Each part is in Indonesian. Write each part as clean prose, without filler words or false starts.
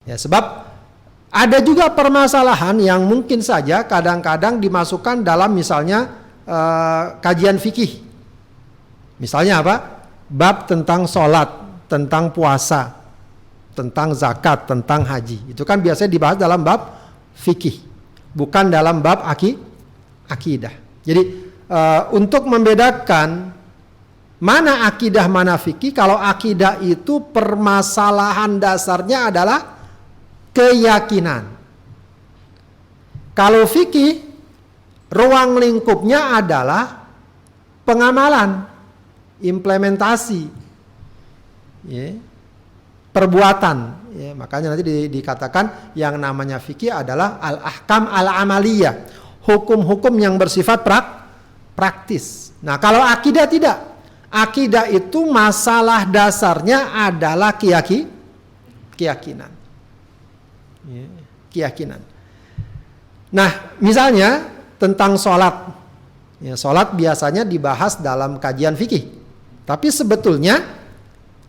Ya, sebab ada juga permasalahan yang mungkin saja kadang-kadang dimasukkan dalam misalnya kajian fikih. Misalnya apa? Bab tentang sholat, tentang puasa, tentang zakat, tentang haji. Itu kan biasanya dibahas dalam bab fikih, bukan dalam bab akidah. Jadi untuk membedakan mana akidah, mana fikih, kalau akidah itu permasalahan dasarnya adalah keyakinan. Kalau fikih, ruang lingkupnya adalah pengamalan, implementasi, ya, perbuatan. Ya, makanya nanti dikatakan yang namanya fikih adalah al-ahkam al-amaliyah, hukum-hukum yang bersifat praktis. Nah, kalau akidah tidak. Akidah itu masalah dasarnya adalah keyakinan. Ya, keyakinan. Nah, misalnya tentang sholat. Ya, sholat biasanya dibahas dalam kajian fikih. Tapi sebetulnya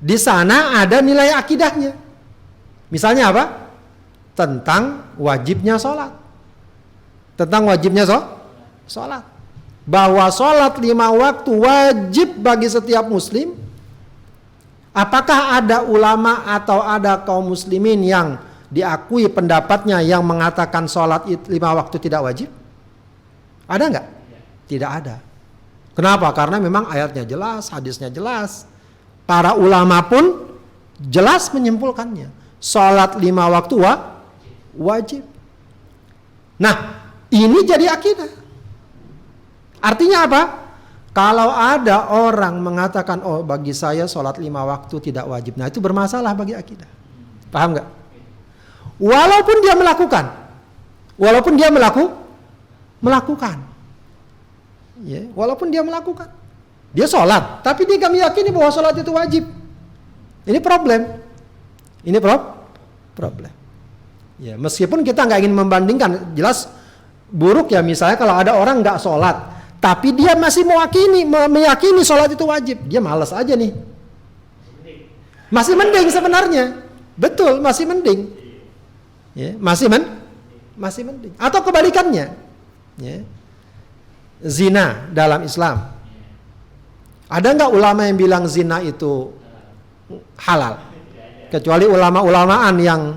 di sana ada nilai akidahnya. Misalnya apa? Tentang wajibnya sholat. Tentang wajibnya sholat. Bahwa sholat 5 waktu wajib bagi setiap muslim. Apakah ada ulama atau ada kaum muslimin yang diakui pendapatnya yang mengatakan sholat 5 waktu tidak wajib? Ada nggak? Tidak ada. Kenapa? Karena memang ayatnya jelas, hadisnya jelas. Para ulama pun jelas menyimpulkannya. Sholat 5 waktu wajib. Nah, ini jadi akidah. Artinya apa? Kalau ada orang mengatakan, oh bagi saya sholat 5 waktu tidak wajib. Nah itu bermasalah bagi akidah. Paham nggak? Walaupun dia melakukan. Ya, walaupun dia melakukan. Dia sholat. Tapi dia nggak meyakini bahwa sholat itu wajib. Ini problem. Problem. Ya, meskipun kita nggak ingin membandingkan. Jelas buruk ya misalnya kalau ada orang nggak sholat. Tapi dia masih meyakini sholat itu wajib. Dia malas aja nih. Masih mending sebenarnya. Betul, masih mending. Ya, masih mending. Atau kebalikannya. Ya. Zina dalam Islam. Ada nggak ulama yang bilang zina itu halal? Kecuali ulama-ulamaan yang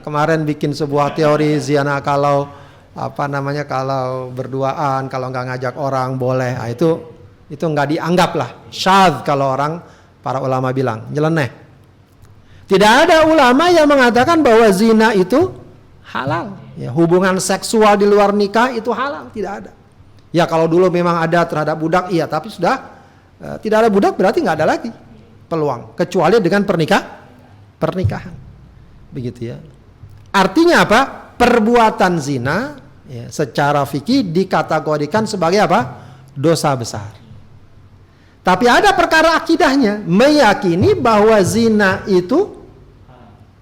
kemarin bikin sebuah teori zina kalau kalau berduaan, kalau nggak ngajak orang boleh. Nah, itu nggak dianggap lah syadz kalau para ulama bilang nyeleneh. Tidak ada ulama yang mengatakan bahwa zina itu halal. Ya, hubungan seksual di luar nikah itu halal, tidak ada. Ya kalau dulu memang ada terhadap budak, iya, tapi sudah tidak ada budak berarti nggak ada lagi peluang kecuali dengan pernikahan. Begitu ya. Artinya apa? Perbuatan zina ya, secara fikih dikategorikan sebagai apa? Dosa besar. Tapi ada perkara akidahnya, meyakini bahwa zina itu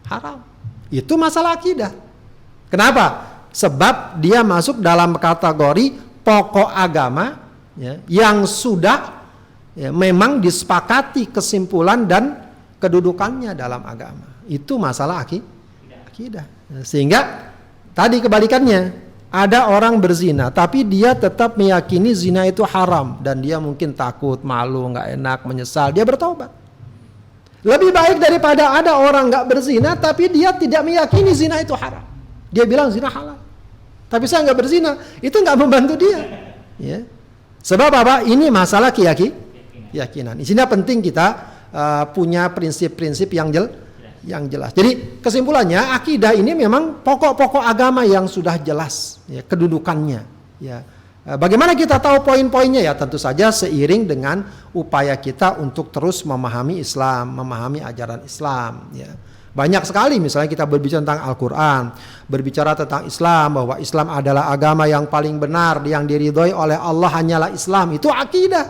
haram. Itu masalah akidah. Kenapa? Sebab dia masuk dalam kategori pokok agama ya, yang sudah ya, memang disepakati kesimpulan dan kedudukannya dalam agama. Itu masalah akidah. Sehingga tadi kebalikannya, ada orang berzina tapi dia tetap meyakini zina itu haram dan dia mungkin takut, malu, nggak enak, menyesal, dia bertobat. Lebih baik daripada ada orang nggak berzina tapi dia tidak meyakini zina itu haram. Dia bilang zina halal. Tapi saya nggak berzina, itu nggak membantu dia. Ya. Sebab apa? Ini masalah keyakinan. Di sini penting kita punya prinsip-prinsip yang jelas. Jadi kesimpulannya akidah ini memang pokok-pokok agama yang sudah jelas ya, kedudukannya. Ya. Bagaimana kita tahu poin-poinnya ya? Tentu saja seiring dengan upaya kita untuk terus memahami Islam, memahami ajaran Islam. Ya. Banyak sekali misalnya kita berbicara tentang Al-Quran, berbicara tentang Islam, bahwa Islam adalah agama yang paling benar, yang diridhoi oleh Allah hanyalah Islam. Itu akidah.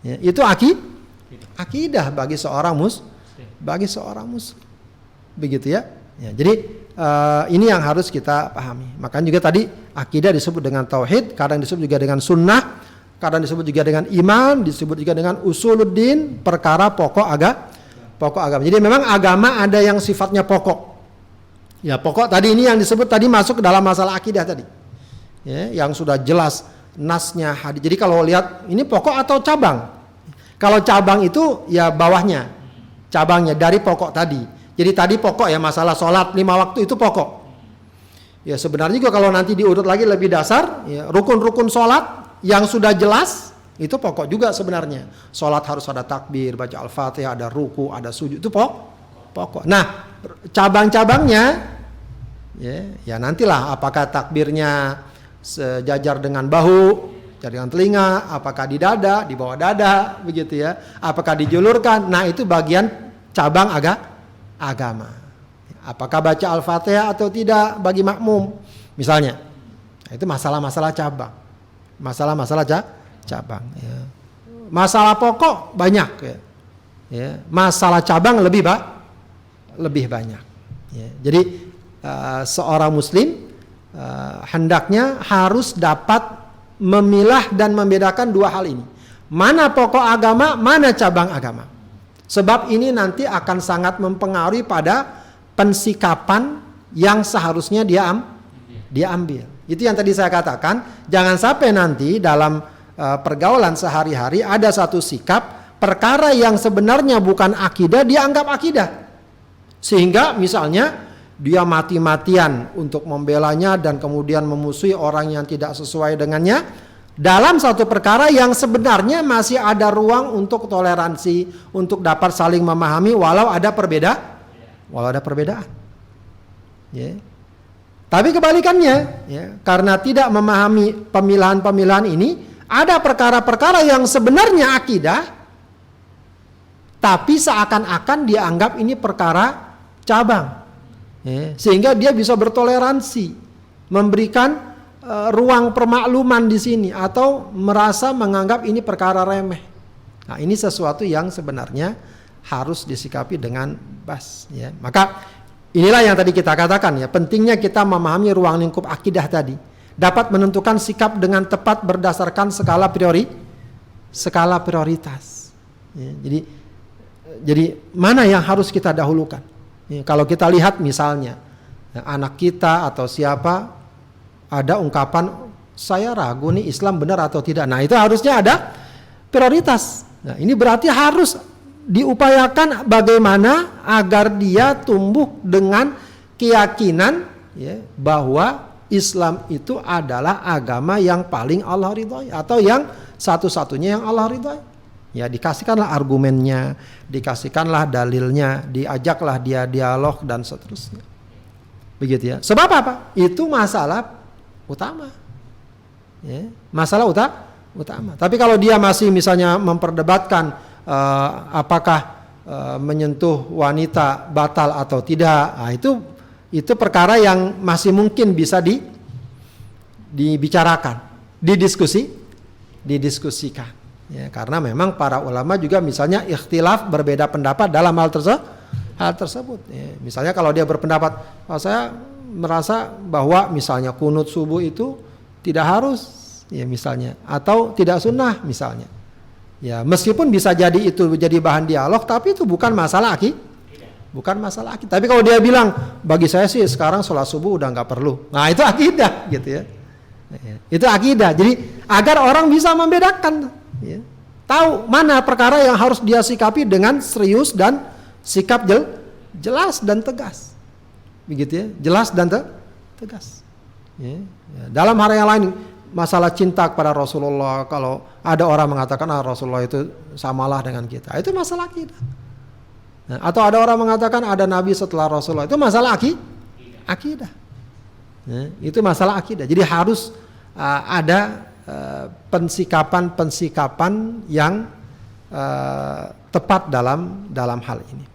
Ya, itu akidah bagi seorang muslim. Begitu ya. Ya, jadi ini yang harus kita pahami. Makanya juga tadi akidah disebut dengan tauhid, kadang disebut juga dengan sunnah, kadang disebut juga dengan iman, disebut juga dengan usuluddin, perkara pokok agama. Jadi memang agama ada yang sifatnya pokok, Ya pokok tadi ini yang disebut tadi masuk ke dalam masalah akidah tadi. Ya, yang sudah jelas nasnya hadis. Jadi kalau lihat ini pokok atau cabang. Kalau cabang itu ya bawahnya. Cabangnya dari pokok tadi. Jadi tadi pokok ya masalah sholat 5 waktu itu pokok. Ya sebenarnya juga kalau nanti diurut lagi lebih dasar, ya, rukun-rukun sholat yang sudah jelas itu pokok juga sebenarnya. Sholat harus ada takbir, baca al-fatihah, ada ruku, ada sujud, itu pokok. Nah cabang-cabangnya ya nantilah apakah takbirnya sejajar dengan bahu, dengan telinga, apakah di dada, di bawah dada, begitu ya, apakah dijulurkan. Nah itu bagian cabang agama. Apakah baca al-fatihah atau tidak bagi makmum misalnya. Nah, itu masalah-masalah cabang, masalah-masalah cabang ya. Masalah pokok banyak ya. Masalah cabang lebih banyak ya. Jadi seorang muslim hendaknya harus dapat memilah dan membedakan dua hal ini. Mana pokok agama, mana cabang agama. Sebab ini nanti akan sangat mempengaruhi pada pensikapan yang seharusnya dia ambil. Itu yang tadi saya katakan, jangan sampai nanti dalam pergaulan sehari-hari ada satu sikap perkara yang sebenarnya bukan akidah dianggap akidah. Sehingga misalnya dia mati-matian untuk membelanya dan kemudian memusuhi orang yang tidak sesuai dengannya dalam satu perkara yang sebenarnya masih ada ruang untuk toleransi, untuk dapat saling memahami walau ada perbedaan. Ya. Tapi kebalikannya, ya, karena tidak memahami pemilahan-pemilahan ini, ada perkara-perkara yang sebenarnya akidah, tapi seakan-akan dianggap ini perkara cabang. Ya, sehingga dia bisa bertoleransi, memberikan ruang permakluman di sini atau merasa menganggap ini perkara remeh. Nah, ini sesuatu yang sebenarnya harus disikapi dengan bas. Ya. Maka inilah yang tadi kita katakan ya, pentingnya kita memahami ruang lingkup akidah tadi, dapat menentukan sikap dengan tepat berdasarkan skala prioritas. Ya, jadi mana yang harus kita dahulukan? Ya, kalau kita lihat misalnya ya, anak kita atau siapa ada ungkapan saya ragu nih Islam benar atau tidak. Nah itu harusnya ada prioritas. Nah ini berarti harus diupayakan bagaimana agar dia tumbuh dengan keyakinan ya, bahwa Islam itu adalah agama yang paling Allah ridhoi atau yang satu-satunya yang Allah ridhoi. Ya dikasihkanlah argumennya, dikasihkanlah dalilnya, diajaklah dia dialog dan seterusnya. Begitu ya. Sebab apa? Itu masalah utama. Ya, masalah utama. Tapi kalau dia masih misalnya memperdebatkan apakah menyentuh wanita batal atau tidak, nah itu perkara yang masih mungkin bisa dibicarakan, didiskusikan. Ya, karena memang para ulama juga misalnya ikhtilaf berbeda pendapat dalam hal tersebut. Ya, misalnya kalau dia berpendapat, saya merasa bahwa misalnya kunut subuh itu tidak harus, ya misalnya, atau tidak sunnah misalnya. Ya meskipun bisa jadi itu jadi bahan dialog, tapi itu bukan masalah akidah. Tapi kalau dia bilang bagi saya sih sekarang sholat subuh udah nggak perlu, nah itu akidah gitu ya. Itu akidah. Jadi agar orang bisa membedakan, ya, tahu mana perkara yang harus dia sikapi dengan serius dan sikap jelas dan tegas. Begitu ya, jelas dan tegas. Ya. Dalam hal yang lain, masalah cinta kepada Rasulullah, kalau ada orang mengatakan Rasulullah itu samalah dengan kita, itu masalah akidah. Nah, atau ada orang mengatakan ada Nabi setelah Rasulullah, itu masalah akidah. Ya, itu masalah akidah. Jadi harus ada pensikapan yang tepat dalam hal ini.